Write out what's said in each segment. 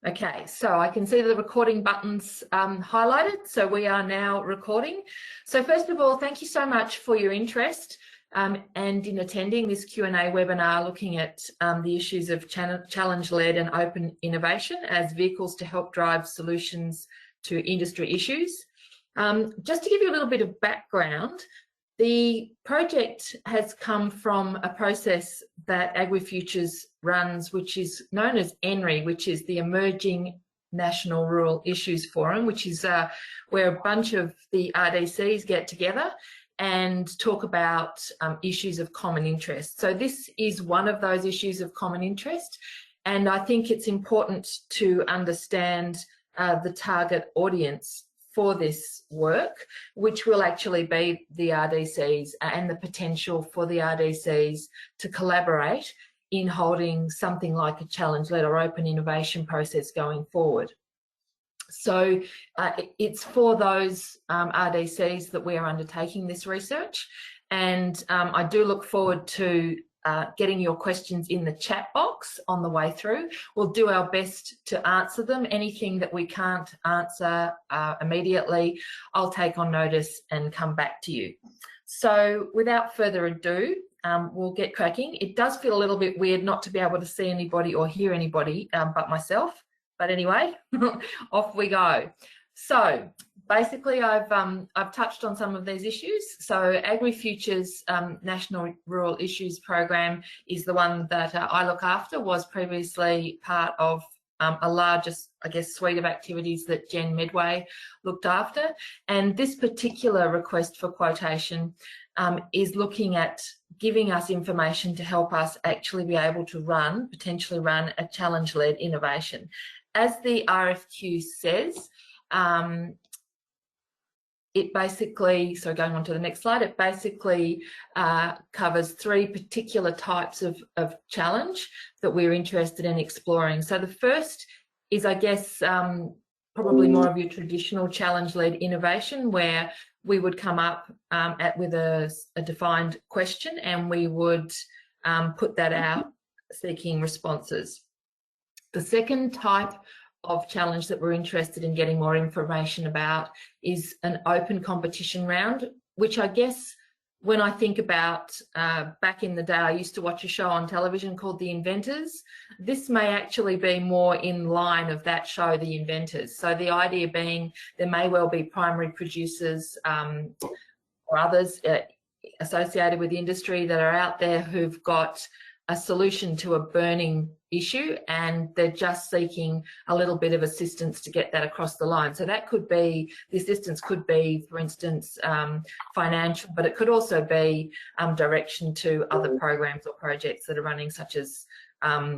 Okay, so I can see the recording buttons highlighted, so we are now recording. So first of all, thank you so much for your interest and in attending this Q&A webinar looking at the issues of challenge-led and open innovation as vehicles to help drive solutions to industry issues. Just to give you a little bit of background, the project has come from a process that AgriFutures runs, which is known as ENRI, which is the Emerging National Rural Issues Forum, which is where a bunch of the RDCs get together and talk about issues of common interest. So this is one of those issues of common interest, and I think it's important to understand the target audience for this work, which will actually be the RDCs and the potential for the RDCs to collaborate in holding something like a challenge-led or open innovation process going forward. So it's for those RDCs that we are undertaking this research, and I do look forward to getting your questions in the chat box on the way through. We'll do our best to answer them. Anything that we can't answer immediately, I'll take on notice and come back to you. So without further ado, we'll get cracking. It does feel a little bit weird not to be able to see anybody or hear anybody but myself. But anyway, off we go. So basically, I've touched on some of these issues. So AgriFutures National Rural Issues Program is the one that I look after, was previously part of a larger, I guess, suite of activities that Jen Medway looked after. And this particular request for quotation is looking at giving us information to help us actually be able to potentially run a challenge-led innovation. As the RFQ says, it basically, so going on to the next slide, it basically covers three particular types of challenge that we're interested in exploring. So the first is, I guess, probably more of your traditional challenge-led innovation, where we would come up with a defined question and we would put that out seeking responses. The second type of challenge that we're interested in getting more information about is an open competition round, which I guess when I think about back in the day, I used to watch a show on television called The Inventors. This may actually be more in line of that show, The Inventors. So the idea being there may well be primary producers or others associated with the industry that are out there who've got a solution to a burning issue, and they're just seeking a little bit of assistance to get that across the line. So that could be, the assistance could be, for instance, financial, but it could also be direction to other programs or projects that are running, such as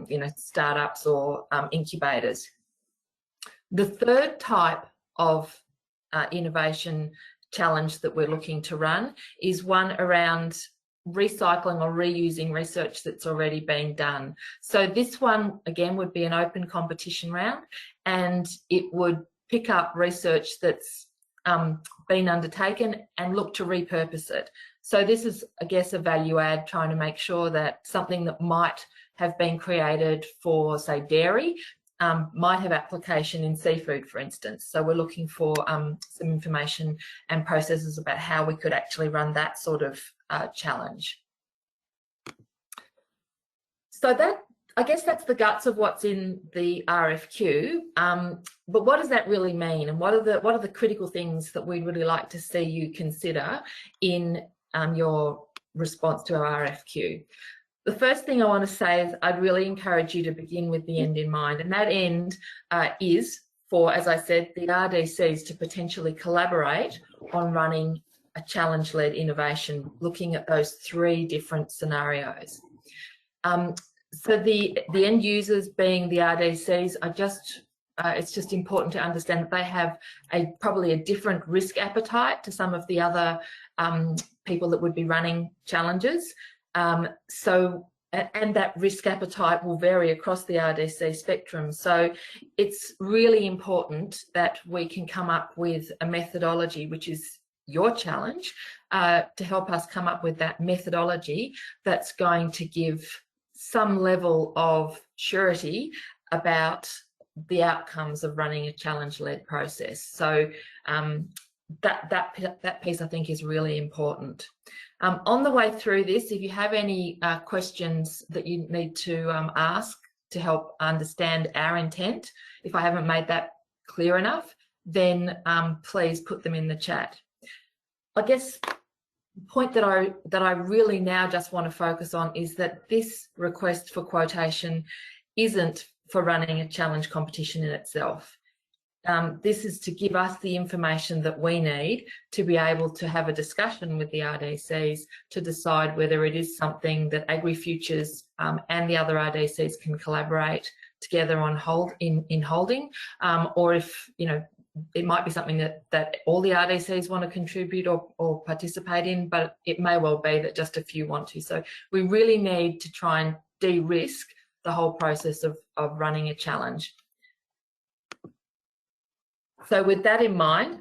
you know, startups or incubators. The third type of innovation challenge that we're looking to run is one around recycling or reusing research that's already been done. So this one again would be an open competition round, and it would pick up research that's been undertaken and look to repurpose it. So this is, I guess, a value add, trying to make sure that something that might have been created for, say, dairy might have application in seafood, for instance. So we're looking for some information and processes about how we could actually run that sort of challenge. So that, I guess that's the guts of what's in the RFQ. But what does that really mean, and what are the critical things that we'd really like to see you consider in your response to our RFQ? The first thing I want to say is I'd really encourage you to begin with the end in mind, and that end is for, as I said, the RDCs to potentially collaborate on running a challenge-led innovation, looking at those three different scenarios. So the end users, being the RDCs, it's just important to understand that they have probably a different risk appetite to some of the other people that would be running challenges. And that risk appetite will vary across the RDC spectrum. So it's really important that we can come up with a methodology, which is your challenge, to help us come up with that methodology that's going to give some level of surety about the outcomes of running a challenge-led process. So that piece I think is really important. On the way through this, if you have any questions that you need to ask to help understand our intent, if I haven't made that clear enough, then please put them in the chat. I guess the point that I really now just want to focus on is that this request for quotation isn't for running a challenge competition in itself. This is to give us the information that we need to be able to have a discussion with the RDCs to decide whether it is something that AgriFutures and the other RDCs can collaborate together on holding, or if, you know, it might be something that all the RDCs want to contribute or participate in, but it may well be that just a few want to. So we really need to try and de-risk the whole process of running a challenge. So with that in mind,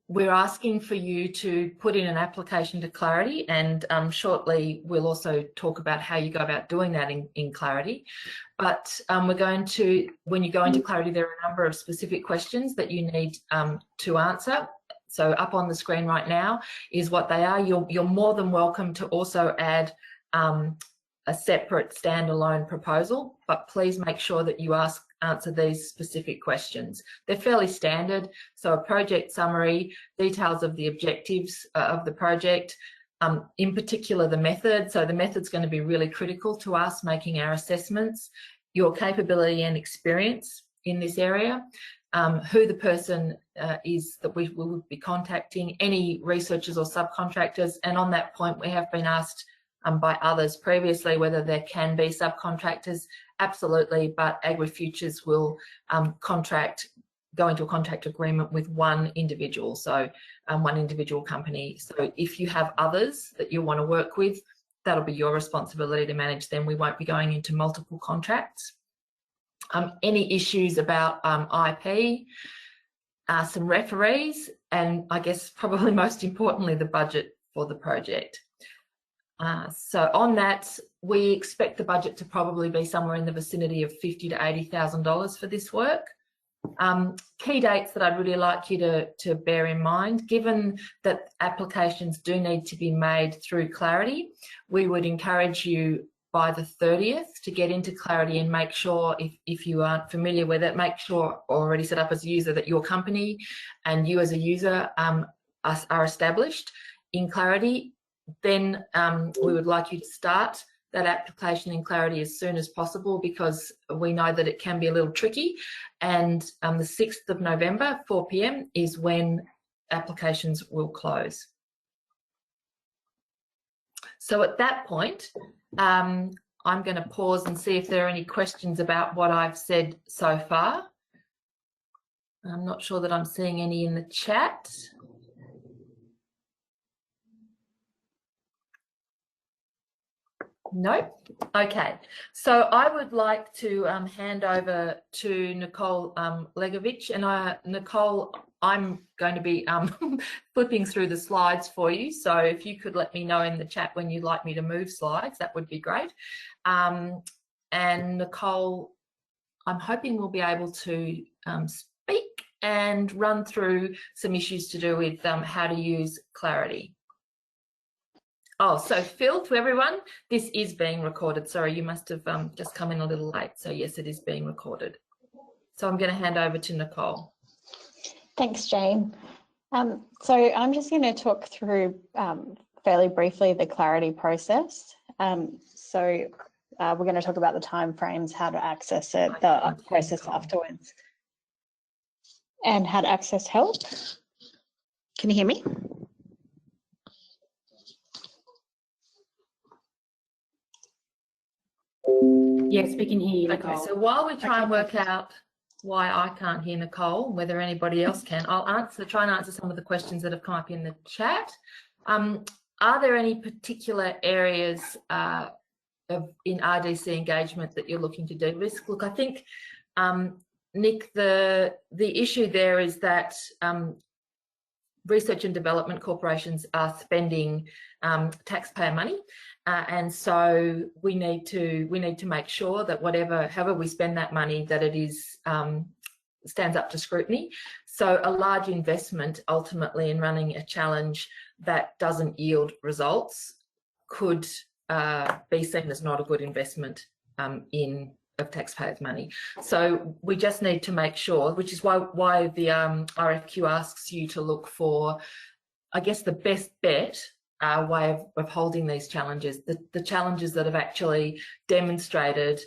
we're asking for you to put in an application to Clarity, and shortly we'll also talk about how you go about doing that in Clarity. But we're going to, when you go into Clarity, there are a number of specific questions that you need to answer. So up on the screen right now is what they are. You're more than welcome to also add a separate standalone proposal, but please make sure that you answer these specific questions. They're fairly standard, so a project summary, details of the objectives of the project, in particular the method. So the method's going to be really critical to us making our assessments, your capability and experience in this area, who the person is that we will be contacting, any researchers or subcontractors, and on that point we have been asked by others previously whether there can be subcontractors. Absolutely, but AgriFutures will go into a contract agreement with one individual, so one individual company. So if you have others that you want to work with, that'll be your responsibility to manage them. We won't be going into multiple contracts. Any issues about IP, some referees, and I guess probably most importantly, the budget for the project. So on that, we expect the budget to probably be somewhere in the vicinity of $50,000 to $80,000 for this work. Key dates that I'd really like you to bear in mind, given that applications do need to be made through Clarity, we would encourage you by the 30th to get into Clarity and make sure, if you aren't familiar with it, make sure already set up as a user that your company and you as a user are established in Clarity. Then we would like you to start that application in Clarity as soon as possible, because we know that it can be a little tricky, and the 6th of November, 4 p.m. is when applications will close. So at that point, I'm going to pause and see if there are any questions about what I've said so far. I'm not sure that I'm seeing any in the chat. No? Okay. So I would like to hand over to Nicole Legovich. And Nicole, I'm going to be flipping through the slides for you. So if you could let me know in the chat when you'd like me to move slides, that would be great. And Nicole, I'm hoping we'll be able to speak and run through some issues to do with how to use Clarity. Oh, so Phil, to everyone, this is being recorded. Sorry, you must have just come in a little late. So yes, it is being recorded. So I'm going to hand over to Nicole. Thanks, Jane. So I'm just going to talk through fairly briefly the Clarity process. We're going to talk about the timeframes, how to access it, the process afterwards, and how to access help. Can you hear me? Yes, we can hear you, Nicole. Okay, so while we try and work out why I can't hear Nicole, whether anybody else can, I'll try and answer some of the questions that have come up in the chat. Are there any particular areas in RDC engagement that you're looking to de-risk? Look, I think, Nick, the issue there is that research and development corporations are spending taxpayer money, and so we need to make sure that however we spend that money, that it is stands up to scrutiny. So a large investment ultimately in running a challenge that doesn't yield results could be seen as not a good investment of taxpayers' money. So we just need to make sure, which is why the RFQ asks you to look for, I guess, the best bet way of holding these challenges, the challenges that have actually demonstrated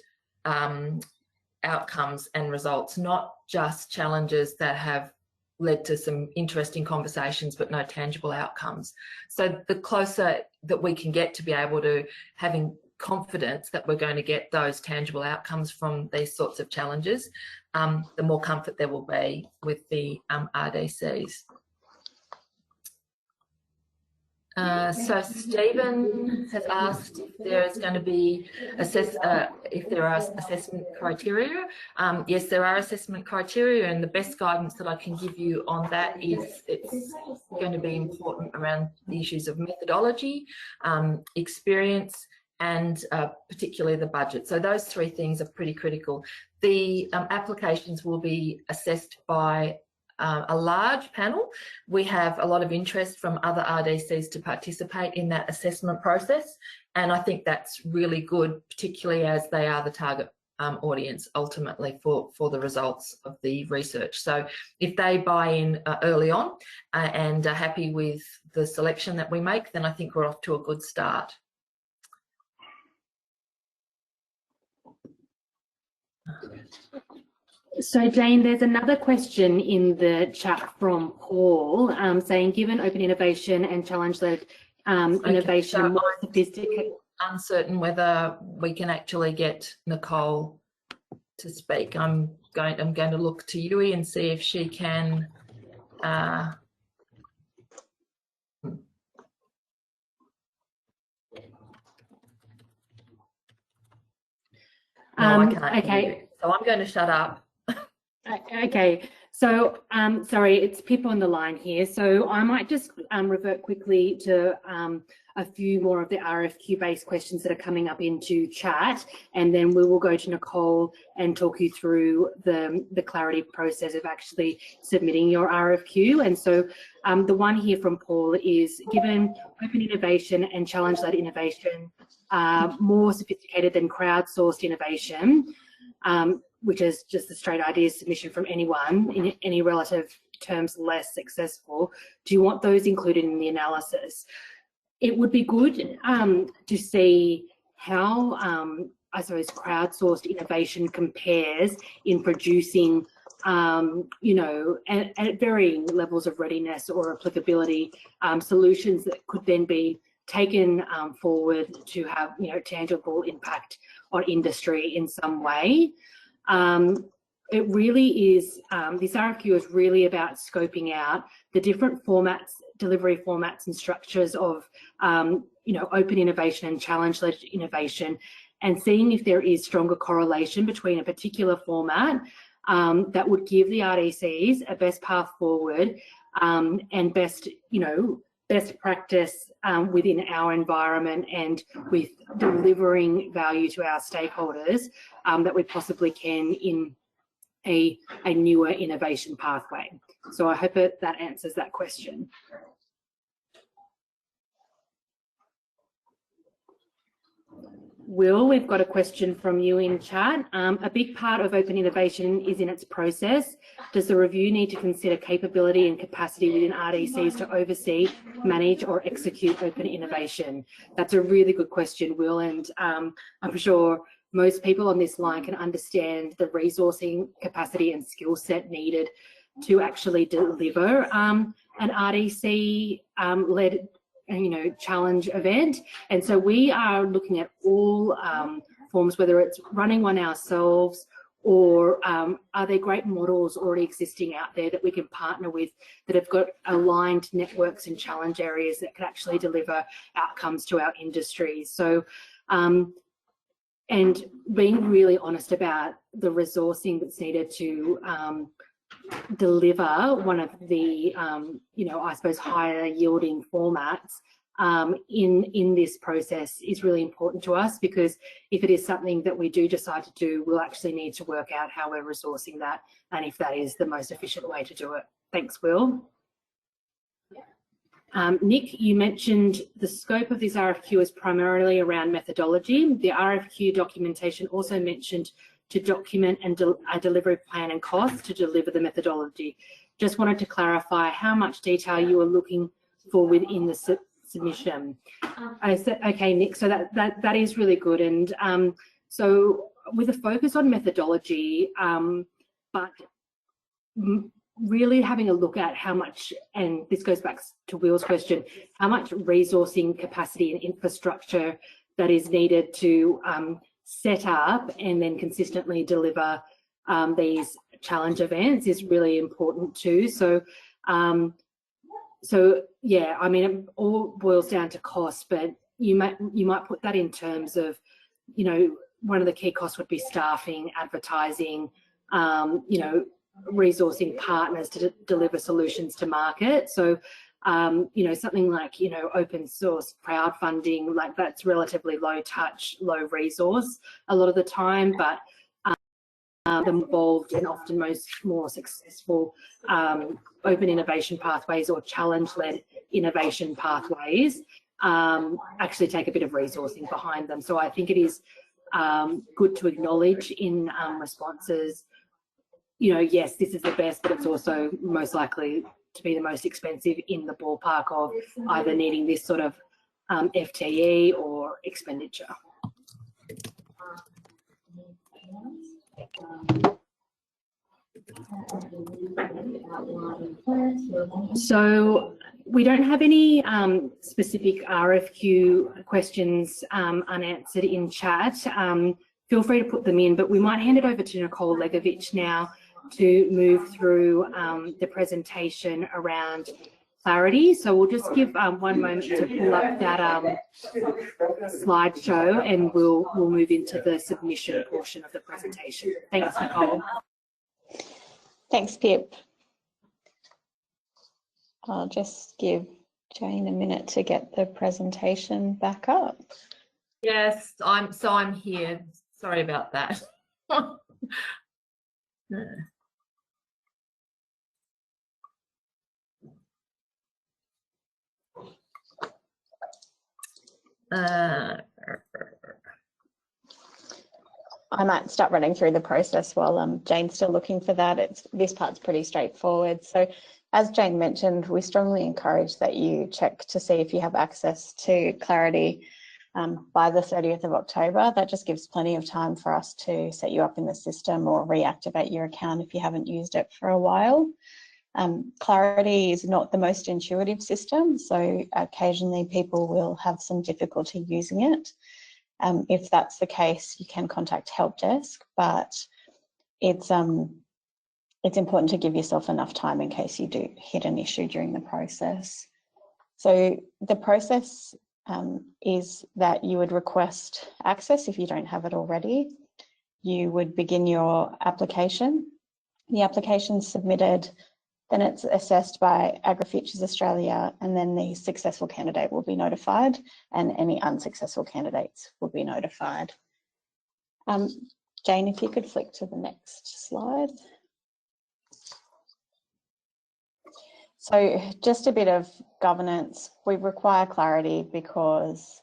outcomes and results, not just challenges that have led to some interesting conversations but no tangible outcomes. So the closer that we can get to be able to having confidence that we're going to get those tangible outcomes from these sorts of challenges, the more comfort there will be with the RDCs. So Stephen has asked if there is going to be if there are assessment criteria. Yes, there are assessment criteria, and the best guidance that I can give you on that is it's going to be important around the issues of methodology, experience, and particularly the budget. So those three things are pretty critical. The applications will be assessed by a large panel. We have a lot of interest from other RDCs to participate in that assessment process, and I think that's really good, particularly as they are the target audience ultimately for the results of the research. So if they buy in early on and are happy with the selection that we make, then I think we're off to a good start. So Jane, there's another question in the chat from Paul saying, given open innovation and challenge-led innovation are more sophisticated. Uncertain whether we can actually get Nicole to speak. I'm going to look to Yui and see if she can. No, I can't hear you. So I'm going to shut up. Okay, so sorry, it's Pip on the line here. So I might just revert quickly to a few more of the RFQ-based questions that are coming up into chat, and then we will go to Nicole and talk you through the clarity process of actually submitting your RFQ. And so the one here from Paul is, given open innovation and challenge-led innovation are more sophisticated than crowdsourced innovation, which is just a straight ideas submission from anyone, in any relative terms less successful, do you want those included in the analysis? It would be good to see how, I suppose, crowdsourced innovation compares in producing, you know, at varying levels of readiness or applicability, solutions that could then be taken forward to have, you know, tangible impact on industry in some way. It really is, this RFQ is really about scoping out the different formats, delivery formats and structures of, you know, open innovation and challenge-led innovation, and seeing if there is stronger correlation between a particular format that would give the RDCs a best path forward and best, you know, best practice within our environment and with delivering value to our stakeholders that we possibly can in a newer innovation pathway. So I hope that answers that question. Will, we've got a question from you in chat. A big part of open innovation is in its process. Does the review need to consider capability and capacity within RDCs to oversee, manage or execute open innovation? That's a really good question, Will, and I'm sure most people on this line can understand the resourcing capacity and skill set needed to actually deliver an RDC-led you know, challenge event. And so we are looking at all forms, whether it's running one ourselves or are there great models already existing out there that we can partner with that have got aligned networks and challenge areas that could actually deliver outcomes to our industries. So and being really honest about the resourcing that's needed to deliver one of the, you know, I suppose higher yielding formats in this process is really important to us, because if it is something that we do decide to do, we'll actually need to work out how we're resourcing that and if that is the most efficient way to do it. Thanks, Will. Nick, you mentioned the scope of this RFQ is primarily around methodology. The RFQ documentation also mentioned to document and a delivery plan and cost to deliver the methodology. Just wanted to clarify how much detail you are looking for within the submission. I said, okay, Nick, so that is really good. And so with a focus on methodology, but really having a look at how much, and this goes back to Will's question, how much resourcing capacity and infrastructure that is needed to set up and then consistently deliver these challenge events is really important too. So, so yeah, I mean, it all boils down to cost, but you might put that in terms of, you know, one of the key costs would be staffing, advertising, you know, resourcing partners to deliver solutions to market. So, you know, something like, you know, open source crowdfunding, like that's relatively low touch, low resource a lot of the time, but involved in often more successful open innovation pathways or challenge-led innovation pathways actually take a bit of resourcing behind them. So I think it is good to acknowledge in responses, you know, yes, this is the best, but it's also most likely to be the most expensive in the ballpark of either needing this sort of FTE or expenditure. So we don't have any specific RFQ questions unanswered in chat. Feel free to put them in, but we might hand it over to Nicole Legovich now to move through the presentation around clarity. So we'll just give one moment to pull up that slideshow, and we'll move into the submission portion of the presentation. Thanks, Nicole. Thanks, Pip. I'll just give Jane a minute to get the presentation back up. Yes, I'm here. Sorry about that. I might start running through the process while Jane's still looking for that. This part's pretty straightforward. So as Jane mentioned, we strongly encourage that you check to see if you have access to Clarity by the 30th of October. That just gives plenty of time for us to set you up in the system or reactivate your account if you haven't used it for a while. Clarity is not the most intuitive system, so occasionally people will have some difficulty using it. If that's the case, you can contact Help Desk, but it's important to give yourself enough time in case you do hit an issue during the process. So the process is that you would request access if you don't have it already. You would begin your application. The application's submitted, then it's assessed by AgriFutures Australia, and then the successful candidate will be notified and any unsuccessful candidates will be notified. Jane, if you could flick to the next slide. So just a bit of governance. We require Clarity because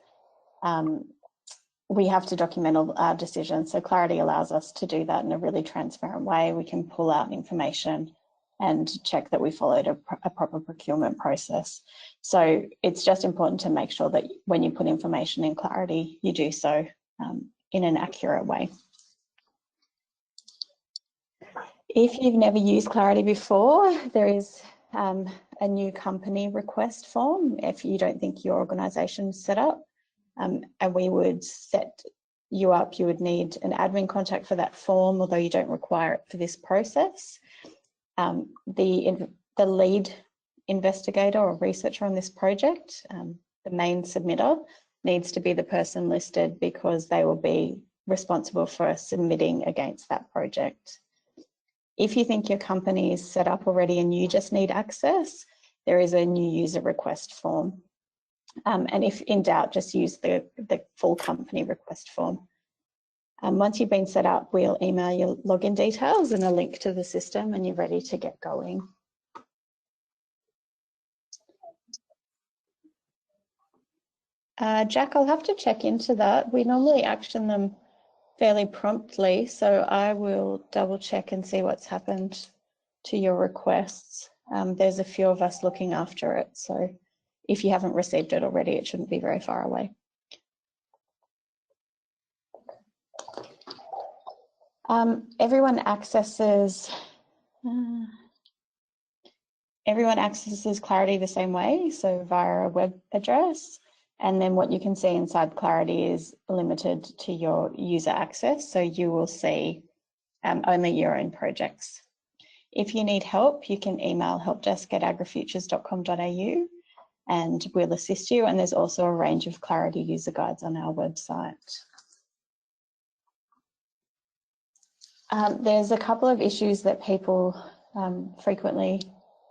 we have to document all our decisions. So Clarity allows us to do that in a really transparent way. We can pull out information and check that we followed a proper procurement process. So it's just important to make sure that when you put information in Clarity, you do so in an accurate way. If you've never used Clarity before, there is a new company request form if you don't think your organisation's set up, and we would set you up. You would need an admin contact for that form, although you don't require it for this process. The lead investigator or researcher on this project, the main submitter, needs to be the person listed because they will be responsible for submitting against that project. If you think your company is set up already and you just need access, there is a new user request form. And if in doubt, just use the full company request form. Once you've been set up, we'll email your login details and a link to the system, and you're ready to get going. Jack, I'll have to check into that. We normally action them fairly promptly, so I will double check and see what's happened to your requests. There's a few of us looking after it, so if you haven't received it already, it shouldn't be very far away. Everyone accesses Clarity the same way, so via a web address. And then what you can see inside Clarity is limited to your user access, so you will see only your own projects. If you need help, you can email helpdesk@agrifutures.com.au and we'll assist you. And there's also a range of Clarity user guides on our website. There's a couple of issues that people frequently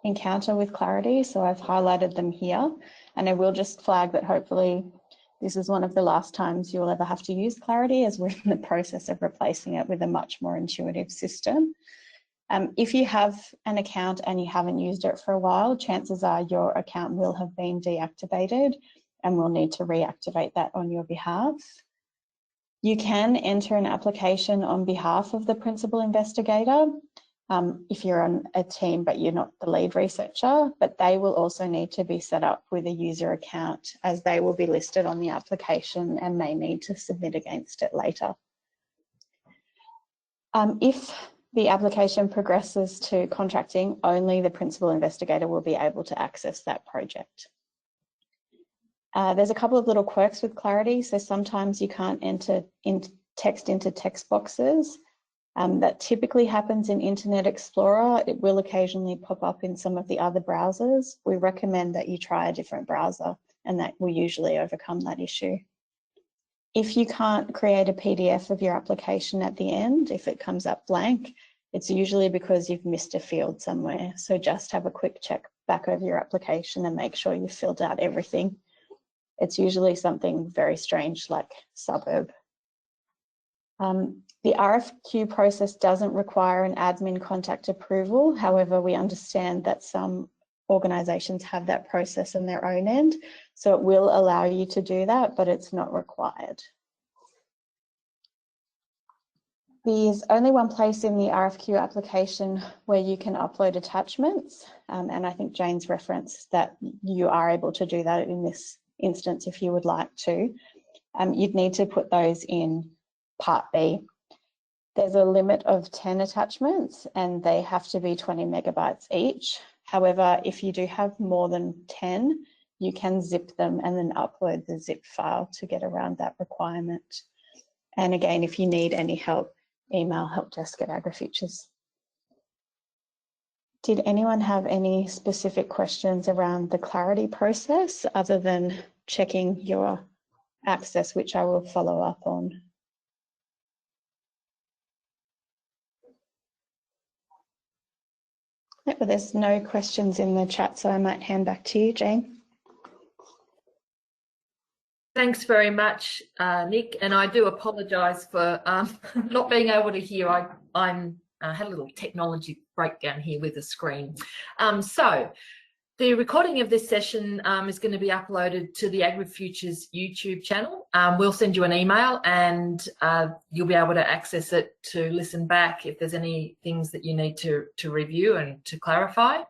encounter with Clarity, so I've highlighted them here, and I will just flag that hopefully this is one of the last times you'll ever have to use Clarity, as we're in the process of replacing it with a much more intuitive system. If you have an account and you haven't used it for a while, chances are your account will have been deactivated and we'll need to reactivate that on your behalf. You can enter an application on behalf of the principal investigator if you're on a team but you're not the lead researcher, but they will also need to be set up with a user account, as they will be listed on the application and may need to submit against it later. If the application progresses to contracting, only the principal investigator will be able to access that project. There's a couple of little quirks with Clarity. So sometimes you can't enter text into text boxes. That typically happens in Internet Explorer. It will occasionally pop up in some of the other browsers. We recommend that you try a different browser, and that will usually overcome that issue. If you can't create a PDF of your application at the end, if it comes up blank, it's usually because you've missed a field somewhere. So just have a quick check back over your application and make sure you've filled out everything. It's usually something very strange like suburb. The RFQ process doesn't require an admin contact approval. However, we understand that some organisations have that process on their own end, so it will allow you to do that, but it's not required. There's only one place in the RFQ application where you can upload attachments, and I think Jane's referenced that you are able to do that in this instance if you would like to. You'd need to put those in Part B. There's a limit of 10 attachments and they have to be 20 megabytes each. However, if you do have more than 10, you can zip them and then upload the zip file to get around that requirement. And again, if you need any help, email helpdesk@AgriFutures. Did anyone have any specific questions around the Clarity process other than checking your access, which I will follow up on? Well, there's no questions in the chat, so I might hand back to you, Jane. Thanks very much, Nick, and I do apologise for not being able to hear. I had a little technology breakdown here with the screen. So the recording of this session is going to be uploaded to the AgriFutures YouTube channel. We'll send you an email and you'll be able to access it to listen back if there's any things that you need to review and to clarify.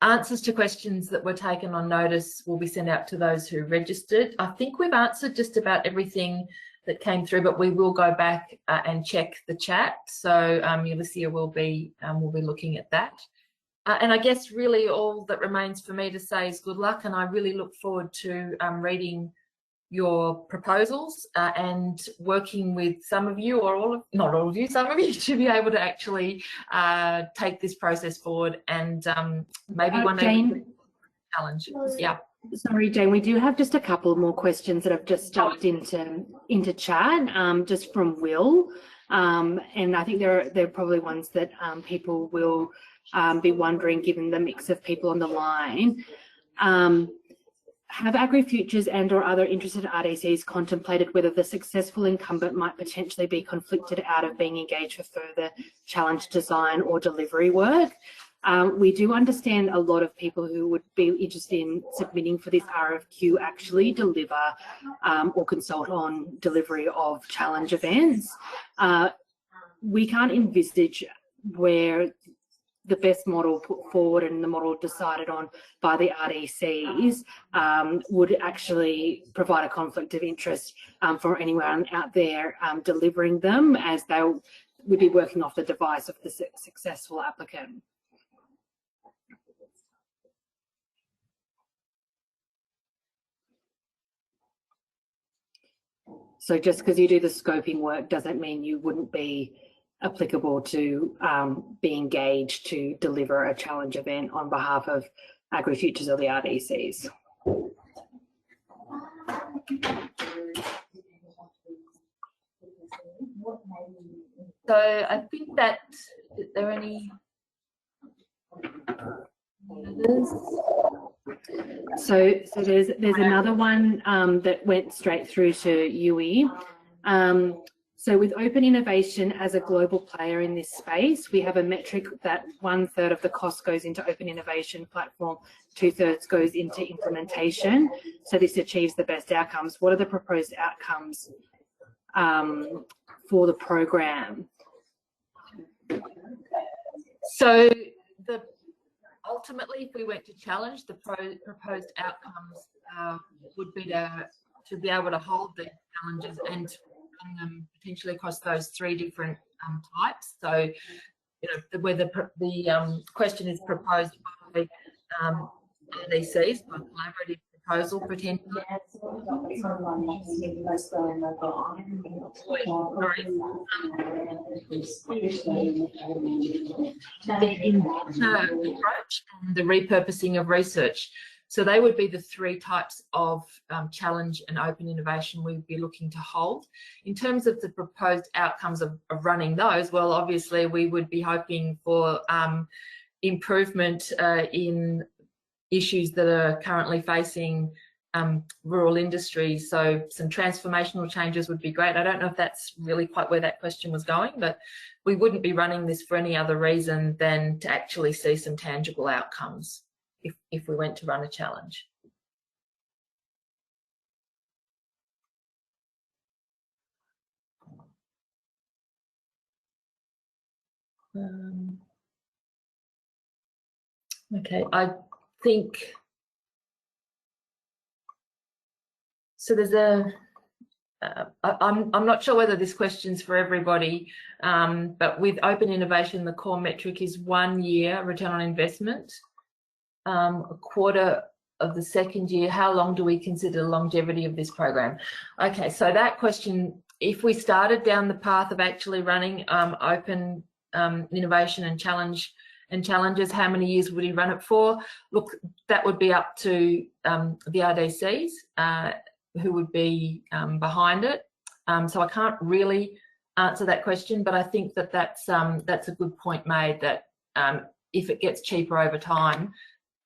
Answers to questions that were taken on notice will be sent out to those who registered. I think we've answered just about everything that came through, but we will go back and check the chat. So Ulysses will be looking at that. And I guess really all that remains for me to say is good luck, and I really look forward to reading your proposals and working with some of you, or not all of you, some of you, to be able to actually take this process forward and maybe one day challenge. Yeah. Sorry, Jane, we do have just a couple more questions that have just jumped into chat, just from Will, and I think they're probably ones that people will be wondering, given the mix of people on the line. have AgriFutures and or other interested RDCs contemplated whether the successful incumbent might potentially be conflicted out of being engaged for further challenge design or delivery work? We do understand a lot of people who would be interested in submitting for this RFQ actually deliver or consult on delivery of challenge events. We can't envisage where the best model put forward and the model decided on by the RDCs would actually provide a conflict of interest for anyone out there delivering them, as they would be working off the device of the successful applicant. So just because you do the scoping work doesn't mean you wouldn't be applicable to be engaged to deliver a challenge event on behalf of AgriFutures or the RDCs. So I think that, is there any others? So there's another one that went straight through to UE. So with open innovation as a global player in this space, we have a metric that 1/3 of the cost goes into open innovation platform, 2/3 goes into implementation. So this achieves the best outcomes. What are the proposed outcomes for the program? So ultimately, if we went to challenge, the proposed outcomes would be to be able to hold the challenges and run them potentially across those 3 different types. So, you know, whether the question is proposed by RDCs, by collaborative proposal potentially. The approach and the repurposing of research. So they would be the 3 types of challenge and open innovation we'd be looking to hold. In terms of the proposed outcomes of running those, well, obviously we would be hoping for improvement in issues that are currently facing rural industries. So some transformational changes would be great. I don't know if that's really quite where that question was going, but we wouldn't be running this for any other reason than to actually see some tangible outcomes if we went to run a challenge. Okay, I think so. There's I'm not sure whether this question's for everybody, but with open innovation, the core metric is 1 year return on investment, a quarter of the second year. How long do we consider the longevity of this program? Okay, so that question, if we started down the path of actually running open innovation and challenges, how many years would he run it for? Look, that would be up to the RDCs who would be behind it. So I can't really answer that question, but I think that that's a good point made, that if it gets cheaper over time,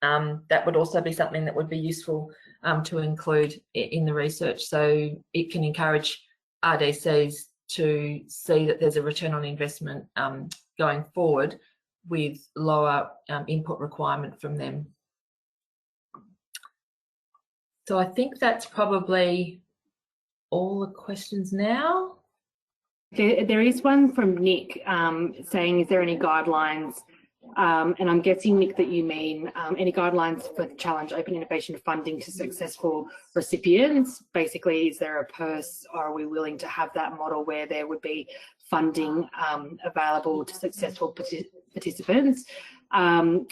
that would also be something that would be useful to include in the research. So it can encourage RDCs to see that there's a return on investment going forward with lower input requirement from them. So I think that's probably all the questions now. There is one from Nick saying, is there any guidelines? And I'm guessing, Nick, that you mean any guidelines for challenge open innovation funding to successful recipients? Basically, is there a purse, or are we willing to have that model where there would be funding available to successful participants? I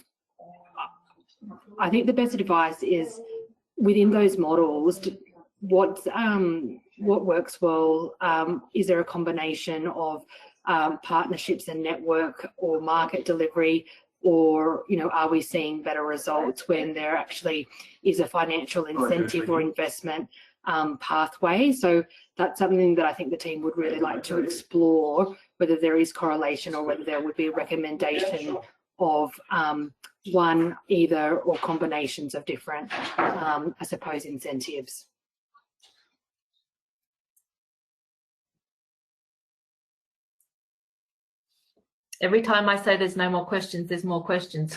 think the best advice is, within those models, what works well? Is there a combination of partnerships and network or market delivery, or are we seeing better results when there actually is a financial incentive or investment pathway? So that's something that I think the team would really like to explore, whether there is correlation or whether there would be a recommendation of one, either, or combinations of different, I suppose, incentives. Every time I say there's no more questions, there's more questions.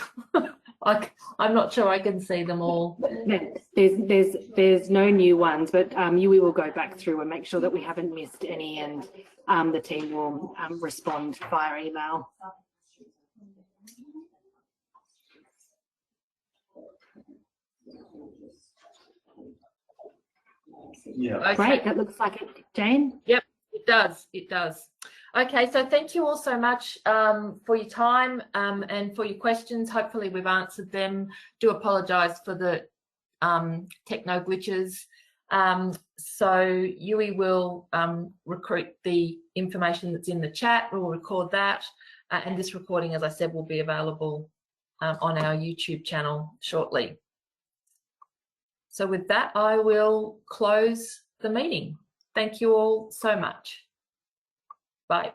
I'm not sure I can see them all. There's no new ones, but we will go back through and make sure that we haven't missed any, and the team will respond via email. Yeah. Okay. Great, that looks like it, Jane. Yep, it does. It does. Okay, so thank you all so much for your time and for your questions. Hopefully we've answered them. Do apologise for the techno glitches. So Yui will recruit the information that's in the chat. We'll record that, and this recording, as I said, will be available on our YouTube channel shortly. So with that, I will close the meeting. Thank you all so much. Bye.